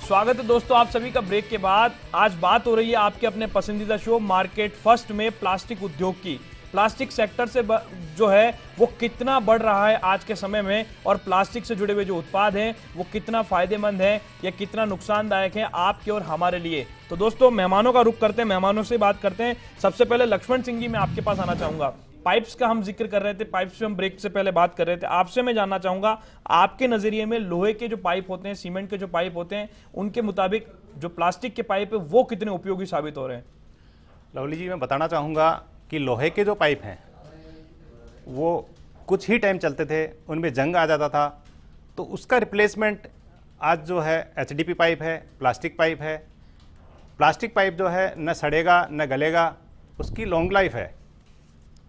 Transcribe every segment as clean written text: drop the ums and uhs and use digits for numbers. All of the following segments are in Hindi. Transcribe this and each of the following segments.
स्वागत है दोस्तों आप सभी का ब्रेक के बाद। आज बात हो रही है आपके अपने पसंदीदा शो मार्केट फर्स्ट में प्लास्टिक उद्योग की। प्लास्टिक सेक्टर से जो है वो कितना बढ़ रहा है आज के समय में, और प्लास्टिक से जुड़े हुए जो उत्पाद हैं वो कितना फायदेमंद है या कितना नुकसानदायक है आपके और हमारे लिए। तो दोस्तों मेहमानों का रुख करते हैं, मेहमानों से बात करते हैं। सबसे पहले लक्ष्मण सिंह जी, मैं आपके पास आना चाहूंगा। पाइप्स का हम जिक्र कर रहे थे, पाइप्स पे हम ब्रेक से पहले बात कर रहे थे। आपसे मैं जानना चाहूंगा आपके नजरिए में लोहे के जो पाइप होते हैं, सीमेंट के जो पाइप होते हैं, उनके मुताबिक जो प्लास्टिक के पाइप है वो कितने उपयोगी साबित हो रहे हैं? लवली जी, मैं बताना चाहूँगा कि लोहे के जो पाइप हैं वो कुछ ही टाइम चलते थे, उनमें जंग आ जाता था, तो उसका रिप्लेसमेंट आज जो है एचडीपी पाइप है, प्लास्टिक पाइप है। प्लास्टिक पाइप जो है न सड़ेगा न गलेगा, उसकी लॉन्ग लाइफ है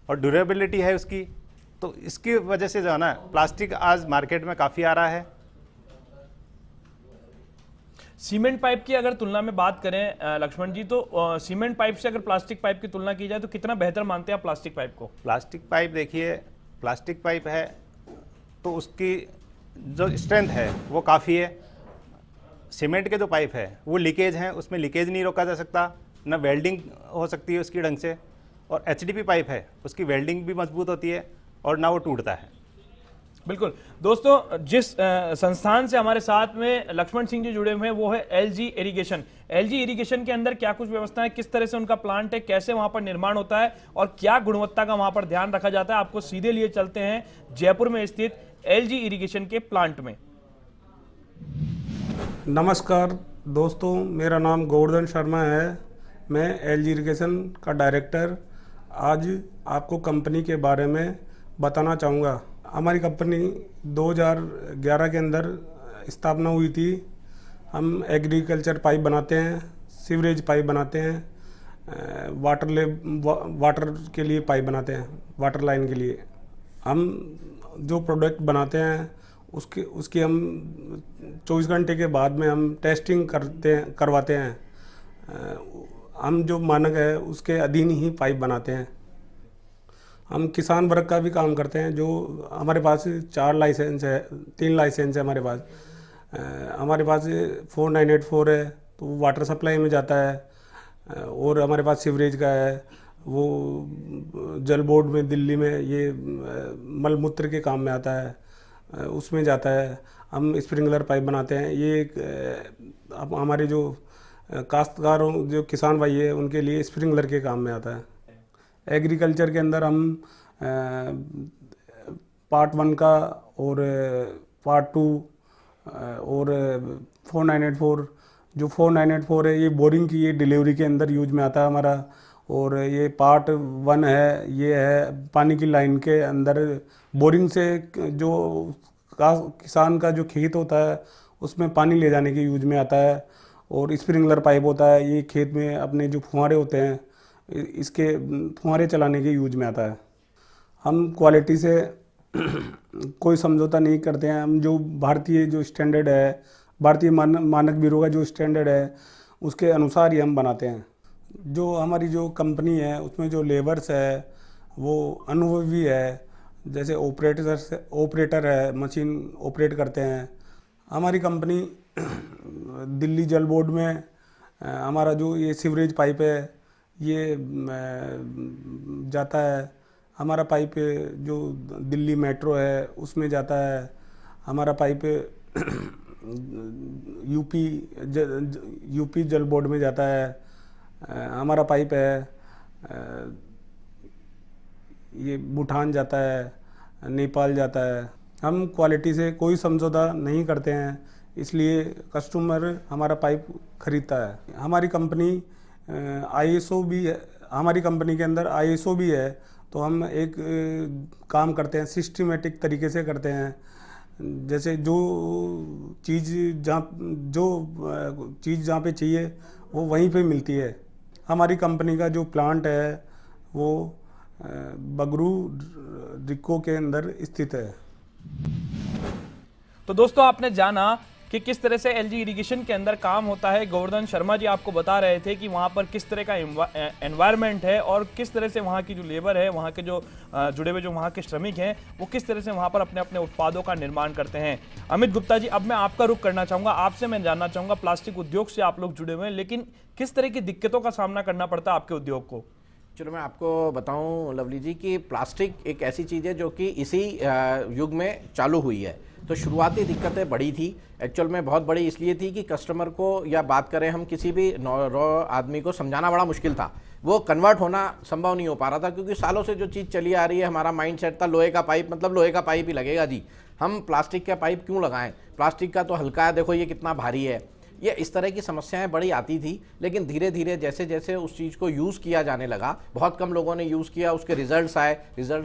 और ड्यूरेबिलिटी है उसकी। तो इसकी वजह से जो है ना प्लास्टिक आज मार्केट में काफ़ी आ रहा है। सीमेंट पाइप की अगर तुलना में बात करें लक्ष्मण जी, तो सीमेंट पाइप से अगर प्लास्टिक पाइप की तुलना की जाए तो कितना बेहतर मानते हैं आप प्लास्टिक पाइप को? प्लास्टिक पाइप देखिए, प्लास्टिक पाइप है तो उसकी जो स्ट्रेंथ है वो काफ़ी है। सीमेंट के जो पाइप है वो लीकेज हैं, उसमें लीकेज नहीं रोका जा सकता, न वेल्डिंग हो सकती है उसकी ढंग से। और एचडीपी पाइप है उसकी वेल्डिंग भी मजबूत होती है और ना वो टूटता है। बिल्कुल दोस्तों, जिस संस्थान से हमारे साथ में लक्ष्मण सिंह जी जुड़े हुए हैं वो है एलजी इरिगेशन। एलजी इरिगेशन के अंदर क्या कुछ व्यवस्था है, किस तरह से उनका प्लांट है, कैसे वहां पर निर्माण होता है और क्या गुणवत्ता का वहां पर ध्यान रखा जाता है, आपको सीधे लिए चलते हैं जयपुर में स्थित एलजी इरिगेशन के प्लांट में। नमस्कार दोस्तों, मेरा नाम गोवर्धन शर्मा है। मैं एलजी इरिगेशन का डायरेक्टर आज आपको कंपनी के बारे में बताना चाहूँगा। हमारी कंपनी 2011 के अंदर स्थापना हुई थी। हम एग्रीकल्चर पाइप बनाते हैं, सीवरेज पाइप बनाते हैं, वाटर के लिए पाइप बनाते हैं, वाटर लाइन के लिए। हम जो प्रोडक्ट बनाते हैं उसकी हम 24 घंटे के बाद में हम टेस्टिंग करवाते हैं। हम जो मानक है उसके अधीन ही पाइप बनाते हैं। हम किसान वर्ग का भी काम करते हैं। जो हमारे पास 4 लाइसेंस है, 3 लाइसेंस है हमारे पास। हमारे पास 4984 है तो वो वाटर सप्लाई में जाता है, और हमारे पास सीवरेज का है, वो जल बोर्ड में दिल्ली में ये मलमूत्र के काम में आता है, उसमें जाता है। हम स्प्रिंकलर पाइप बनाते हैं। ये अब हमारे जो काश्तकारों, जो किसान भाई है, उनके लिए स्प्रिंकलर के काम में आता है। एग्रीकल्चर के अंदर हम पार्ट 1 का और पार्ट 2 और 4984, जो 4984 है ये बोरिंग की, ये डिलीवरी के अंदर यूज में आता है हमारा। और ये पार्ट 1 है, ये है पानी की लाइन के अंदर बोरिंग से जो किसान का जो खेत होता है उसमें पानी ले जाने के यूज में आता है। और स्प्रिंकलर पाइप होता है, ये खेत में अपने जो फुहारे होते हैं इसके फुहारे चलाने के यूज में आता है। हम क्वालिटी से कोई समझौता नहीं करते हैं। हम जो भारतीय जो स्टैंडर्ड है, भारतीय मानक ब्यूरो का जो स्टैंडर्ड है उसके अनुसार ही हम बनाते हैं। जो हमारी जो कंपनी है उसमें जो लेबर्स है वो अनुभवी है, जैसे ऑपरेटर है, मशीन ऑपरेट करते हैं। हमारी कंपनी दिल्ली जल बोर्ड में हमारा जो ये सीवरेज पाइप है ये जाता है। हमारा पाइप जो दिल्ली मेट्रो है उसमें जाता है। हमारा पाइप यूपी जल बोर्ड में जाता है। हमारा पाइप है ये भूटान जाता है, नेपाल जाता है। हम क्वालिटी से कोई समझौता नहीं करते हैं, इसलिए कस्टमर हमारा पाइप खरीदता है। हमारी कंपनी आईएसओ भी है, हमारी कंपनी के अंदर आईएसओ भी है। तो हम एक काम करते हैं, सिस्टमेटिक तरीके से करते हैं। जैसे जो चीज़ जहाँ पे चाहिए वो वहीं पे मिलती है। हमारी कंपनी का जो प्लांट है वो बगरू रिक्को के अंदर स्थित है। तो दोस्तों आपने जाना कि किस तरह से एलजी इरिगेशन के अंदर काम होता है। गोवर्धन शर्मा जी आपको बता रहे थे कि वहाँ पर किस तरह का एनवायरनमेंट है और किस तरह से वहाँ की जो लेबर है, वहाँ के जो जुड़े हुए जो वहाँ के श्रमिक हैं, वो किस तरह से वहाँ पर अपने अपने उत्पादों का निर्माण करते हैं। अमित गुप्ता जी, अब मैं आपका रुख करना चाहूँगा, आपसे मैं जानना चाहूँगा, प्लास्टिक उद्योग से आप लोग जुड़े हुए हैं, लेकिन किस तरह की दिक्कतों का सामना करना पड़ता है आपके उद्योग को? चलो मैं आपको बताऊं लवली जी कि प्लास्टिक एक ऐसी चीज़ है जो कि इसी युग में चालू हुई है। तो शुरुआती दिक्कतें बड़ी थी, एक्चुअल में बहुत बड़ी इसलिए थी कि कस्टमर को, या बात करें हम किसी भी रॉ आदमी को समझाना बड़ा मुश्किल था। वो कन्वर्ट होना संभव नहीं हो पा रहा था, क्योंकि सालों से जो चीज़ चली आ रही है, हमारा माइंड सेट था लोहे का पाइप मतलब लोहे का पाइप ही लगेगा जी, हम प्लास्टिक का पाइप क्यों लगाएं, प्लास्टिक का तो हल्का है, देखो ये कितना भारी है। ये इस तरह की समस्याएं बड़ी आती थी। लेकिन धीरे धीरे जैसे जैसे उस चीज़ को यूज़ किया जाने लगा, बहुत कम लोगों ने यूज़ किया, उसके रिजल्ट्स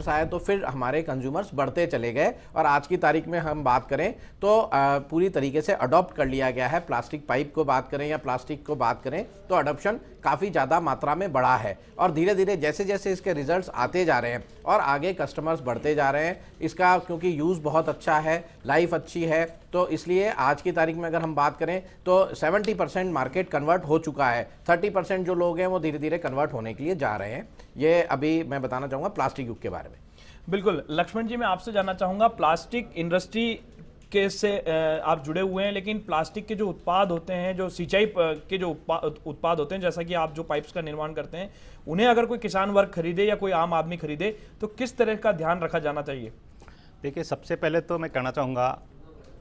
आए तो फिर हमारे कंज्यूमर्स बढ़ते चले गए। और आज की तारीख में हम बात करें तो पूरी तरीके से अडॉप्ट कर लिया गया है। प्लास्टिक पाइप को बात करें या प्लास्टिक को बात करें तो अडॉप्शन काफ़ी ज़्यादा मात्रा में बढ़ा है। और धीरे धीरे जैसे जैसे इसके रिजल्ट्स आते जा रहे हैं और आगे कस्टमर्स बढ़ते जा रहे हैं इसका, क्योंकि यूज़ बहुत अच्छा है, लाइफ अच्छी है, तो इसलिए आज की तारीख में अगर हम बात करें तो 70% मार्केट कन्वर्ट हो चुका है। 30% जो लोग हैं वो धीरे धीरे कन्वर्ट होने के लिए जा रहे हैं। ये अभी मैं बताना चाहूँगा प्लास्टिक युग के बारे में। बिल्कुल लक्ष्मण जी, मैं आपसे जानना चाहूँगा, प्लास्टिक इंडस्ट्री के से आप जुड़े हुए हैं, लेकिन प्लास्टिक के जो उत्पाद होते हैं, जो सिंचाई के जो उत्पाद होते हैं, जैसा कि आप जो पाइप्स का निर्माण करते हैं, उन्हें अगर कोई किसान वर्ग खरीदे या कोई आम आदमी खरीदे तो किस तरह का ध्यान रखा जाना चाहिए? देखिए, सबसे पहले तो मैं कहना चाहूँगा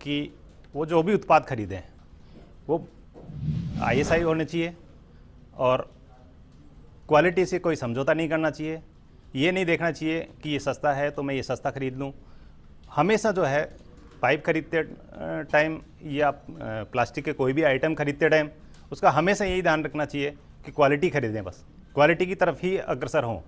कि वो जो भी उत्पाद खरीदें वो ISI होने चाहिए और क्वालिटी से कोई समझौता नहीं करना चाहिए। ये नहीं देखना चाहिए कि ये सस्ता है तो मैं ये सस्ता खरीद लूँ। हमेशा जो है पाइप खरीदते टाइम या प्लास्टिक के कोई भी आइटम खरीदते टाइम उसका हमेशा यही ध्यान रखना चाहिए कि क्वालिटी खरीदें, बस क्वालिटी की तरफ ही अग्रसर हों।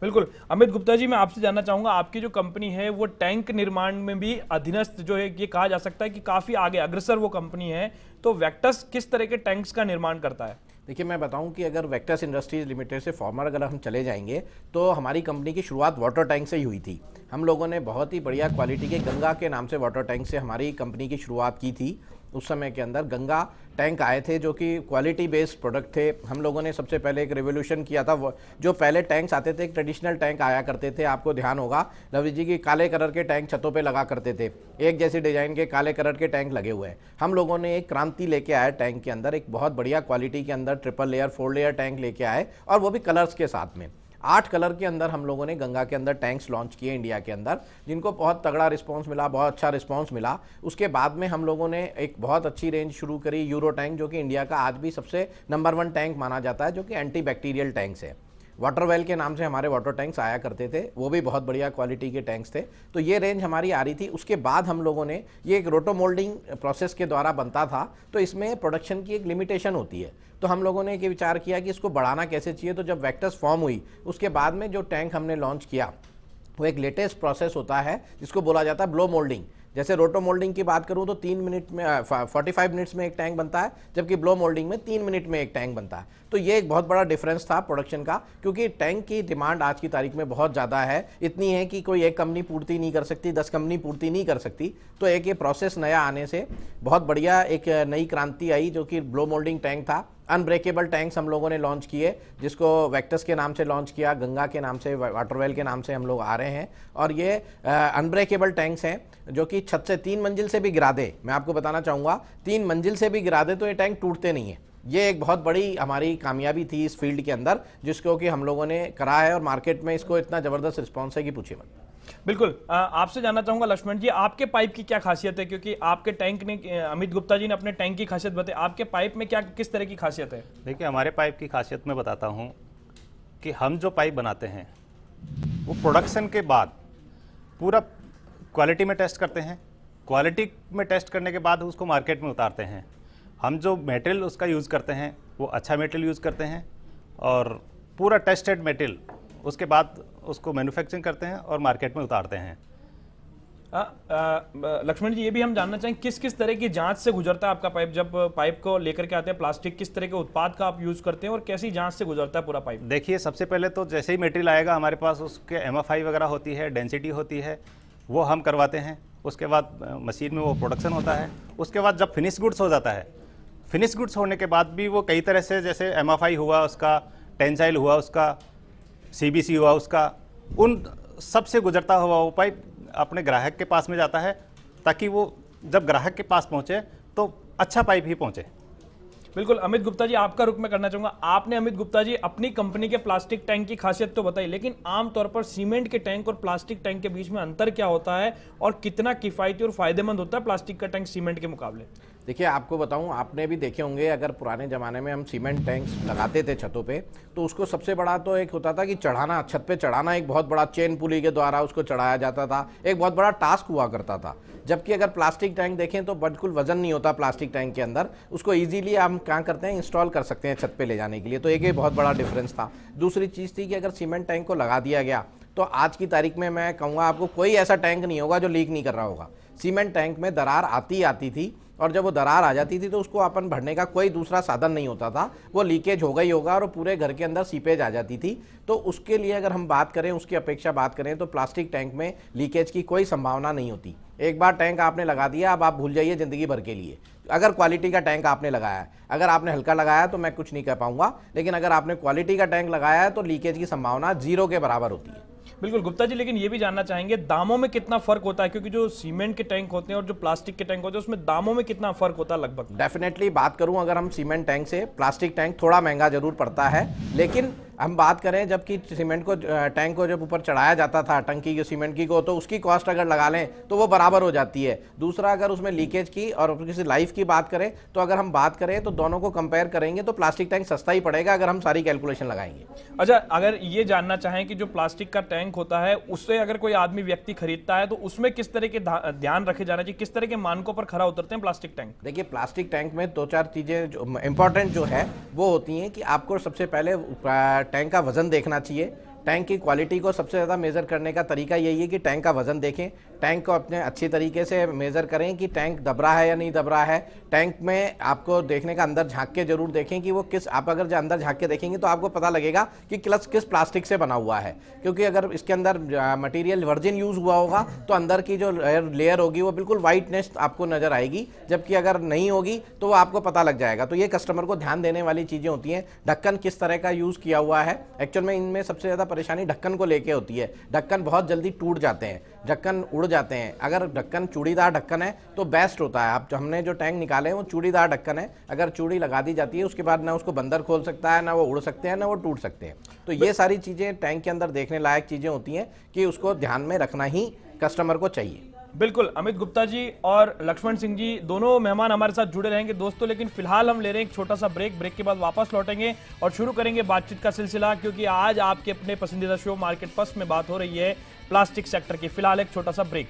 बिल्कुल। अमित गुप्ता जी, मैं आपसे जानना चाहूँगा, आपकी जो कंपनी है वो टैंक निर्माण में भी अधीनस्थ जो है, ये कहा जा सकता है कि काफ़ी आगे अग्रसर वो कंपनी है, तो वेक्टस किस तरह के टैंक्स का निर्माण करता है? देखिए, मैं बताऊं कि अगर वेक्टस इंडस्ट्रीज लिमिटेड से फॉर्मर अगर हम चले जाएंगे तो हमारी कंपनी की शुरुआत वाटर टैंक से ही हुई थी। हम लोगों ने बहुत ही बढ़िया क्वालिटी के गंगा के नाम से वाटर टैंक से हमारी कंपनी की शुरुआत की थी। उस समय के अंदर गंगा टैंक आए थे जो कि क्वालिटी बेस्ड प्रोडक्ट थे। हम लोगों ने सबसे पहले एक रेवोल्यूशन किया था। जो पहले टैंक्स आते थे, एक ट्रेडिशनल टैंक आया करते थे, आपको ध्यान होगा लवली जी की, काले कलर के टैंक छतों पे लगा करते थे, एक जैसी डिजाइन के काले कलर के टैंक लगे हुए हैं। हम लोगों ने एक क्रांति लेके आए टैंक के अंदर, एक बहुत बढ़िया क्वालिटी के अंदर ट्रिपल लेयर 4 लेयर टैंक लेके आए, और वो भी कलर्स के साथ में। 8 कलर के अंदर हम लोगों ने गंगा के अंदर टैंक्स लॉन्च किए इंडिया के अंदर, जिनको बहुत तगड़ा रिस्पांस मिला, बहुत अच्छा रिस्पांस मिला। उसके बाद में हम लोगों ने एक बहुत अच्छी रेंज शुरू करी, यूरो टैंक, जो कि इंडिया का आज भी सबसे नंबर 1 टैंक माना जाता है, जो कि एंटी बैक्टीरियल टैंक्स है। वाटरवेल के नाम से हमारे वाटर टैंक्स आया करते थे, वो भी बहुत बढ़िया क्वालिटी के टैंक्स थे। तो ये रेंज हमारी आ रही थी। उसके बाद हम लोगों ने, ये एक रोटो मोल्डिंग प्रोसेस के द्वारा बनता था, तो इसमें प्रोडक्शन की एक लिमिटेशन होती है। तो हम लोगों ने ये विचार किया कि इसको बढ़ाना कैसे चाहिए। तो जब वेक्टस फॉर्म हुई उसके बाद में जो टैंक हमने लॉन्च किया वो एक लेटेस्ट प्रोसेस होता है जिसको बोला जाता है ब्लो मोल्डिंग। जैसे रोटो मोल्डिंग की बात करूं तो 3 मिनट में 45 मिनट्स में एक टैंक बनता है, जबकि ब्लो मोल्डिंग में 3 मिनट में एक टैंक बनता है। तो ये एक बहुत बड़ा डिफरेंस था प्रोडक्शन का, क्योंकि टैंक की डिमांड आज की तारीख में बहुत ज़्यादा है। इतनी है कि कोई एक कंपनी पूर्ति नहीं कर सकती, 10 कंपनी पूर्ति नहीं कर सकती। तो एक ये प्रोसेस नया आने से बहुत बढ़िया एक नई क्रांति आई, जो कि ब्लो मोल्डिंग टैंक था। अनब्रेकेबल टैंक्स हम लोगों ने लॉन्च किए, जिसको वेक्टस के नाम से लॉन्च किया, गंगा के नाम से, वाटरवेल के नाम से हम लोग आ रहे हैं। और ये अनब्रेकेबल टैंक्स हैं जो कि छत से 3 मंजिल से भी गिरा दे, मैं आपको बताना चाहूँगा 3 मंजिल से भी गिरा दे तो ये टैंक टूटते नहीं है। ये एक बहुत बड़ी हमारी कामयाबी थी इस फील्ड के अंदर, जिसको कि हम लोगों ने करा है, और मार्केट में इसको इतना ज़बरदस्त रिस्पॉन्स है कि पूछिए मत। बिल्कुल। आपसे जानना चाहूंगा लक्ष्मण जी, आपके पाइप की क्या खासियत है? क्योंकि आपके टैंक ने, अमित गुप्ता जी ने अपने टैंक की खासियत बताई, आपके पाइप में क्या किस तरह की खासियत है? देखिए, हमारे पाइप की खासियत मैं बताता हूँ कि हम जो पाइप बनाते हैं वो प्रोडक्शन के बाद पूरा क्वालिटी में टेस्ट करते हैं। क्वालिटी में टेस्ट करने के बाद उसको मार्केट में उतारते हैं। हम जो मटेरियल उसका यूज़ करते हैं वो अच्छा मटेरियल यूज़ करते हैं, और पूरा टेस्टेड मटेरियल, उसके बाद उसको मैन्युफैक्चरिंग करते हैं और मार्केट में उतारते हैं। लक्ष्मण जी, ये भी हम जानना चाहें किस किस तरह की जांच से गुजरता है आपका पाइप? जब पाइप को लेकर के आते हैं प्लास्टिक, किस तरह के उत्पाद का आप यूज़ करते हैं और कैसी जांच से गुजरता है पूरा पाइप? देखिए, सबसे पहले तो जैसे ही मटेरियल आएगा हमारे पास उसके MFI वगैरह होती है, डेंसिटी होती है, वो हम करवाते हैं। उसके बाद मशीन में वो प्रोडक्शन होता है। उसके बाद जब फिनिश गुड्स हो जाता है, फिनिश गुड्स होने के बाद भी वो कई तरह से, जैसे MFI हुआ उसका, टेंसाइल हुआ उसका, CBC हुआ उसका, उन सब से गुजरता हुआ वो पाइप अपने ग्राहक के पास में जाता है, ताकि वो जब ग्राहक के पास पहुँचे तो अच्छा पाइप ही पहुँचे। बिल्कुल। अमित गुप्ता जी, आपका रुख मैं करना चाहूंगा। आपने अमित गुप्ता जी अपनी कंपनी के प्लास्टिक टैंक की खासियत तो बताई, लेकिन आमतौर पर सीमेंट के टैंक और प्लास्टिक टैंक के बीच में अंतर क्या होता है और कितना किफायती और फायदेमंद होता है प्लास्टिक का टैंक सीमेंट के मुकाबले? देखिए, आपको बताऊं, आपने भी देखे होंगे, अगर पुराने ज़माने में हम सीमेंट टैंक्स लगाते थे छतों पे, तो उसको सबसे बड़ा तो एक होता था कि चढ़ाना, छत पे चढ़ाना, एक बहुत बड़ा चेन पुली के द्वारा उसको चढ़ाया जाता था, एक बहुत बड़ा टास्क हुआ करता था। जबकि अगर प्लास्टिक टैंक देखें तो बिल्कुल वजन नहीं होता प्लास्टिक टैंक के अंदर, उसको ईजिली हम क्या करते हैं, इंस्टॉल कर सकते हैं छत पे ले जाने के लिए। तो एक ये बहुत बड़ा डिफरेंस था। दूसरी चीज़ थी कि अगर सीमेंट टैंक को लगा दिया गया तो आज की तारीख में मैं कहूँगा आपको कोई ऐसा टैंक नहीं होगा जो लीक नहीं कर रहा होगा। सीमेंट टैंक में दरार आती थी, और जब वो दरार आ जाती थी तो उसको अपन भरने का कोई दूसरा साधन नहीं होता था, वो लीकेज होगा ही होगा और पूरे घर के अंदर सीपेज आ जाती थी। तो उसके लिए अगर हम बात करें, उसकी अपेक्षा बात करें, तो प्लास्टिक टैंक में लीकेज की कोई संभावना नहीं होती। एक बार टैंक आपने लगा दिया, अब आप भूल जाइए ज़िंदगी भर के लिए। अगर क्वालिटी का टैंक आपने लगाया है, अगर आपने हल्का लगाया तो मैं कुछ नहीं कह पाऊंगा, लेकिन अगर आपने क्वालिटी का टैंक लगाया है तो लीकेज की संभावना 0 के बराबर होती है। बिल्कुल गुप्ता जी, लेकिन ये भी जानना चाहेंगे दामों में कितना फर्क होता है, क्योंकि जो सीमेंट के टैंक होते हैं और जो प्लास्टिक के टैंक होते हैं उसमें दामों में कितना फर्क होता है लगभग? डेफिनेटली बात करूं, अगर हम सीमेंट टैंक से, प्लास्टिक टैंक थोड़ा महंगा जरूर पड़ता है, लेकिन हम बात करें जबकि सीमेंट को, टैंक को जब ऊपर चढ़ाया जाता था टंकी की सीमेंट की को, तो उसकी कॉस्ट अगर लगा लें तो वो बराबर हो जाती है। दूसरा, अगर उसमें लीकेज की और किसी लाइफ की बात करें, तो अगर हम बात करें तो दोनों को कंपेयर करेंगे तो प्लास्टिक टैंक सस्ता ही पड़ेगा अगर हम सारी कैलकुलेशन लगाएंगे। अच्छा, अगर ये जानना चाहें कि जो प्लास्टिक का टैंक होता है उससे अगर कोई आदमी व्यक्ति खरीदता है तो उसमें किस तरह के ध्यान रखे जाना चाहिए, किस तरह के मानकों पर खरा उतरते हैं प्लास्टिक टैंक? देखिए, प्लास्टिक टैंक में 2-4 चीज़ें जो इंपॉर्टेंट जो है वो होती हैं कि आपको सबसे पहले टैंक का वजन देखना चाहिए। टैंक की क्वालिटी को सबसे ज़्यादा मेज़र करने का तरीका यही है कि टैंक का वजन देखें, टैंक को अपने अच्छी तरीके से मेज़र करें कि टैंक दब रहा है या नहीं दब रहा है। टैंक में आपको देखने का, अंदर झांक के जरूर देखें कि वो किस, आप अगर जो अंदर झांक के देखेंगे तो आपको पता लगेगा कि क्लच किस प्लास्टिक से बना हुआ है, क्योंकि अगर इसके अंदर मटेरियल वर्जिन यूज़ हुआ होगा तो अंदर की जो लेयर होगी वो बिल्कुल वाइटनेस आपको नज़र आएगी, जबकि अगर नहीं होगी तो वो आपको पता लग जाएगा। तो ये कस्टमर को ध्यान देने वाली चीज़ें होती हैं। ढक्कन किस तरह का यूज़ किया हुआ है, एक्चुअल में इनमें सबसे ज़्यादा परेशानी ढक्कन को लेके होती है। ढक्कन बहुत जल्दी टूट जाते हैं, ढक्कन उड़ जाते हैं। अगर ढक्कन चूड़ीदार ढक्कन है तो बेस्ट होता है। आप, हमने जो टैंक निकाले हैं वो चूड़ीदार ढक्कन है, अगर चूड़ी लगा दी जाती है उसके बाद ना उसको बंदर खोल सकता है, ना वो उड़ सकते हैं, ना वो टूट सकते हैं। तो ये सारी चीज़ें टैंक के अंदर देखने लायक चीज़ें होती हैं कि उसको ध्यान में रखना ही कस्टमर को चाहिए। बिल्कुल। अमित गुप्ता जी और लक्ष्मण सिंह जी दोनों मेहमान हमारे साथ जुड़े रहेंगे दोस्तों, लेकिन फिलहाल हम ले रहे हैं एक छोटा सा ब्रेक के बाद वापस लौटेंगे और शुरू करेंगे बातचीत का सिलसिला, क्योंकि आज आपके अपने पसंदीदा शो मार्केट फर्स्ट में बात हो रही है प्लास्टिक सेक्टर की। फिलहाल एक छोटा सा ब्रेक।